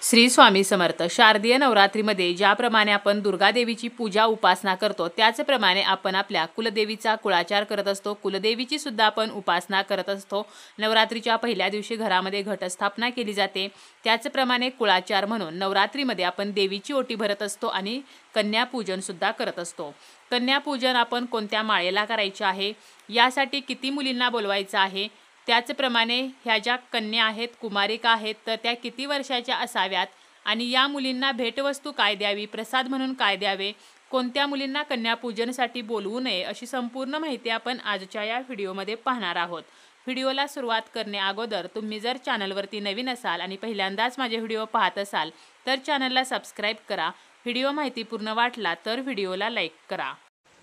श्री स्वामी समर्थ. शारदीय नवरात्रीमध्ये ज्याप्रमाणे आपण दुर्गा देवीची पूजा उपासना करतो त्याचप्रमाणे आपण आपल्या कुलदेवीचा कुळाचार करत असतो. कुलदेवीची सुद्धा आपण उपासना करत असतो. नवरात्रीच्या पहिल्या दिवशी घरामध्ये घटस्थापना केली जाते. त्याचप्रमाणे कुळाचार म्हणून नवरात्रीमध्ये आपण देवीची ओटी भरत असतो आणि कन्यापूजन सुद्धा करत असतो. कन्यापूजन आपण कोणत्या माळेला करायचे आहे, यासाठी किती मुलींना बोलवायचं आहे, त्याचप्रमाणे ह्या ज्या कन्या आहेत, कुमारिका आहेत, तर त्या किती वर्षाच्या असाव्यात आणि या मुलींना भेटवस्तू काय द्यावी, प्रसाद म्हणून काय द्यावे, कोणत्या मुलींना कन्यापूजनासाठी बोलवू नये, अशी संपूर्ण माहिती आपण आजच्या या व्हिडिओमध्ये पाहणार आहोत. व्हिडिओला सुरुवात करण्या अगोदर तुम्ही जर चॅनलवरती नवीन असाल आणि पहिल्यांदाच माझे व्हिडिओ पाहत असाल तर चॅनलला सबस्क्राईब करा. व्हिडिओ माहितीपूर्ण वाटला तर व्हिडिओला लाईक करा.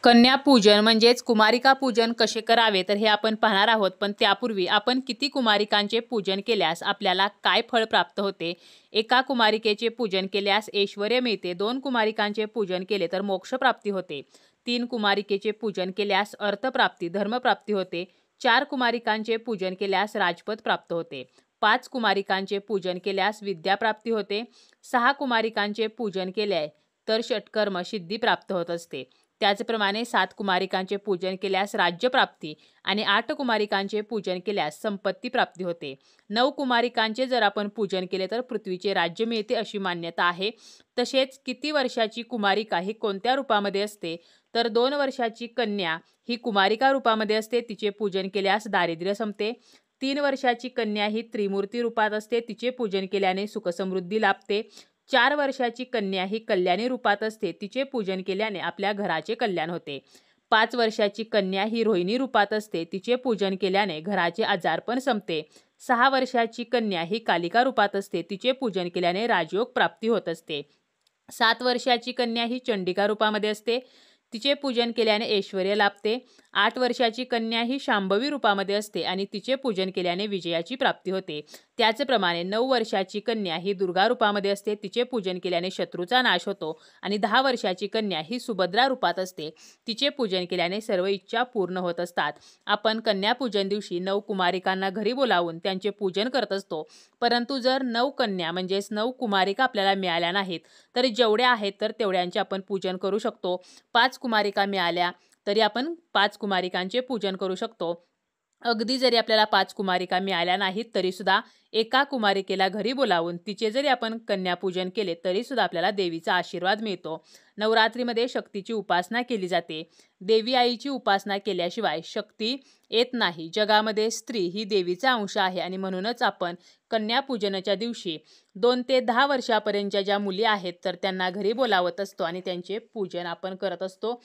कन्यापूजन म्हणजेच कुमारिका पूजन कसे करावे तर हे आपण पाहणार आहोत. पण त्यापूर्वी आपण किती कुमारिकांचे पूजन केल्यास आपल्याला काय फळ प्राप्त होते, एका कुमारिकेचे पूजन केल्यास ऐश्वर्य मिळते, 2 कुमारिकांचे पूजन केले तर मोक्ष प्राप्ती होते, 3 कुमारिकेचे पूजन केल्यास अर्थप्राप्ती धर्मप्राप्ती होते, 4 कुमारिकांचे पूजन केल्यास राजपद प्राप्त होते, 5 कुमारिकांचे पूजन केल्यास विद्याप्राप्ती होते, 6 कुमारिकांचे पूजन केले तर षटकर्म सिद्धी प्राप्त होत असते. त्याचप्रमाणे 7 कुमारिकांचे पूजन केल्यास राज्यप्राप्ती आणि 8 कुमारिकांचे पूजन केल्यास संपत्ती प्राप्ती होते. 9 कुमारिकांचे जर आपण पूजन केले तर पृथ्वीचे राज्य मिळते अशी मान्यता आहे. तसेच किती वर्षाची कुमारिका ही कोणत्या रूपामध्ये असते तर 2 वर्षाची कन्या ही कुमारिका रूपामध्ये असते, तिचे पूजन केल्यास दारिद्र्य संपते. 3 वर्षाची कन्या ही त्रिमूर्ती रूपात असते, तिचे पूजन केल्याने सुखसमृद्धी लाभते. 4 वर्षाची कन्या ही कल्याणी रूपात असते, तिचे पूजन केल्याने आपल्या घराचे कल्याण होते. 5 वर्षाची कन्या ही रोहिणी रूपात असते, तिचे पूजन केल्याने घराचे आजारपण संपते. 6 वर्षाची कन्या ही कालिका रूपात असते, तिचे पूजन केल्याने राजयोग प्राप्ती होत असते. 7 वर्षाची कन्या ही चंडिका रूपामध्ये असते, तिचे पूजन केल्याने ऐश्वर्य लाभते. 8 वर्षाची कन्या ही शांभवी रूपामध्ये असते आणि तिचे पूजन केल्याने विजयाची प्राप्ती होते. त्याचप्रमाणे 9 वर्षाची कन्या ही दुर्गा रूपामध्ये असते, तिचे पूजन केल्याने शत्रूचा नाश होतो आणि 10 वर्षाची कन्या ही सुभद्रा रूपात असते, तिचे पूजन केल्याने सर्व इच्छा पूर्ण होत असतात. आपण कन्यापूजन दिवशी 9 कुमारिकांना घरी बोलावून त्यांचे पूजन करत असतो. परंतु जर 9 कन्या म्हणजेच 9 कुमारिका आपल्याला मिळाल्या नाहीत तर जेवढ्या आहेत तर तेवढ्यांचे आपण पूजन करू शकतो. 5 कुमारिका मिळाल्या तरी आपण 5 कुमारिकांचे पूजन करू शकतो. अगदी जरी आपल्याला 5 कुमारिका मिळाल्या नाहीत तरी सुद्धा एका कुमारिकेला घरी बोलावून तिचे जरी आपण कन्यापूजन केले तरी सुद्धा आपल्याला देवीचा आशीर्वाद मिळतो. नवरात्रीमध्ये शक्तीची उपासना केली जाते. देवी आईची उपासना केल्याशिवाय शक्ती येत नाही. जगामध्ये स्त्री ही देवीचा अंश आहे आणि म्हणूनच आपण कन्यापूजनाच्या दिवशी 2 ते 10 वर्षापर्यंतच्या ज्या मुली आहेत तर त्यांना घरी बोलावत असतो आणि त्यांचे पूजन आपण करत असतो.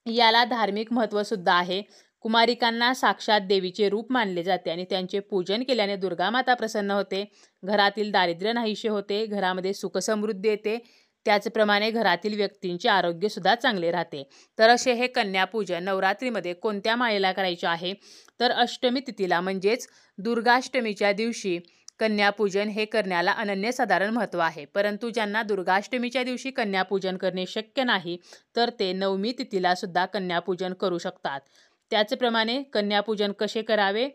याला धार्मिक महत्त्व सुद्धा आहे. कुमारिकांना साक्षात देवीचे रूप मानले जाते आणि त्यांचे पूजन केल्याने दुर्गा माता प्रसन्न होते, घरातील दारिद्र्य नाहीसे होते, घरामध्ये सुखसमृद्धी येते. त्याचप्रमाणे घरातील व्यक्तींचे आरोग्य सुद्धा चांगले राहते. तर असे हे कन्यापूजन नवरात्रीमध्ये कोणत्या माळेला करायचे आहे तर अष्टमी तिथीला म्हणजेच दुर्गाष्टमीच्या दिवशी कन्यापूजन हे करण्याला अनन्यसाधारण महत्त्व आहे. परंतु ज्यांना दुर्गाष्टमीच्या दिवशी कन्यापूजन करणे शक्य नाही तर ते नवमी तिथीला सुद्धा कन्यापूजन करू शकतात. त्याचप्रमाणे कन्यापूजन कसे करावे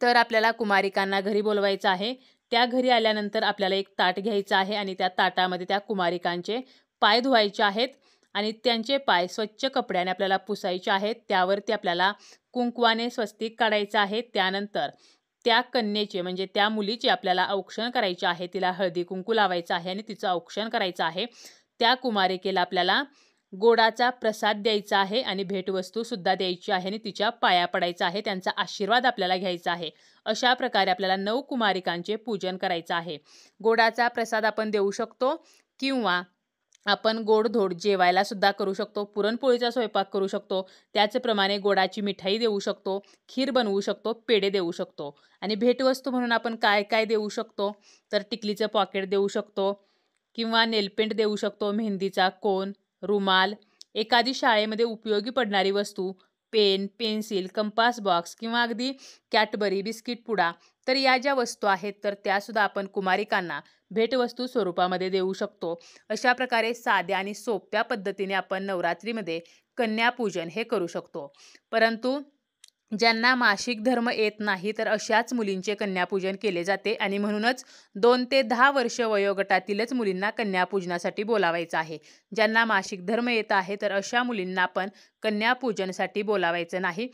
तर आपल्याला कुमारिकांना घरी बोलवायचं आहे. त्या घरी आल्यानंतर आपल्याला एक ताट घ्यायचं आहे आणि त्या ताटामध्ये त्या कुमारिकांचे पाय धुवायचे आहेत आणि त्यांचे पाय स्वच्छ कपड्याने आपल्याला पुसायचे आहेत. त्यावरती आपल्याला कुंकवाने स्वस्तिक काढायचं आहे. त्यानंतर त्या कन्येचे म्हणजे त्या मुलीचे आपल्याला औक्षण करायचे आहे, तिला हळदी कुंकू लावायचं आहे आणि तिचं औक्षण करायचं आहे. त्या कुमारिकेला आपल्याला गोडाचा प्रसाद द्यायचा आहे आणि भेटवस्तू सुद्धा द्यायची आहे आणि तिच्या पाया पडायचा आहे, त्यांचा आशीर्वाद आपल्याला घ्यायचा आहे. अशा प्रकारे आपल्याला 9 कुमारिकांचे पूजन करायचं आहे. गोडाचा प्रसाद आपण देऊ शकतो किंवा आपण गोडधोड जेवायला सुद्धा करू शकतो, पुरणपोळीचा स्वयंपाक करू शकतो. त्याचप्रमाणे गोडाची मिठाई देऊ शकतो, खीर बनवू शकतो, पेढे देऊ शकतो. आणि भेटवस्तू म्हणून आपण काय काय देऊ शकतो तर टिकलीचं पॉकेट देऊ शकतो किंवा नेलपेंट देऊ शकतो, मेहंदीचा कोन, रुमाल, एखादी शाळेमध्ये उपयोगी पडणारी वस्तू, पेन, पेन्सिल, कंपास बॉक्स किंवा अगदी कॅडबरी, बिस्किट पुडा, तर या ज्या वस्तू आहेत तर त्यासुद्धा आपण कुमारिकांना भेटवस्तू स्वरूपामध्ये देऊ शकतो. अशा प्रकारे साध्या आणि सोप्या पद्धतीने आपण नवरात्रीमध्ये कन्यापूजन हे करू शकतो. परंतु ज्यांना मासिक धर्म येत नाही तर अशाच मुलींचे कन्यापूजन केले जाते आणि म्हणूनच 2 ते 10 वर्ष वयोगटातीलच मुलींना कन्यापूजनासाठी बोलावायचं आहे. ज्यांना मासिक धर्म येत आहे तर अशा मुलींना पण कन्यापूजनसाठी बोलावायचं नाही.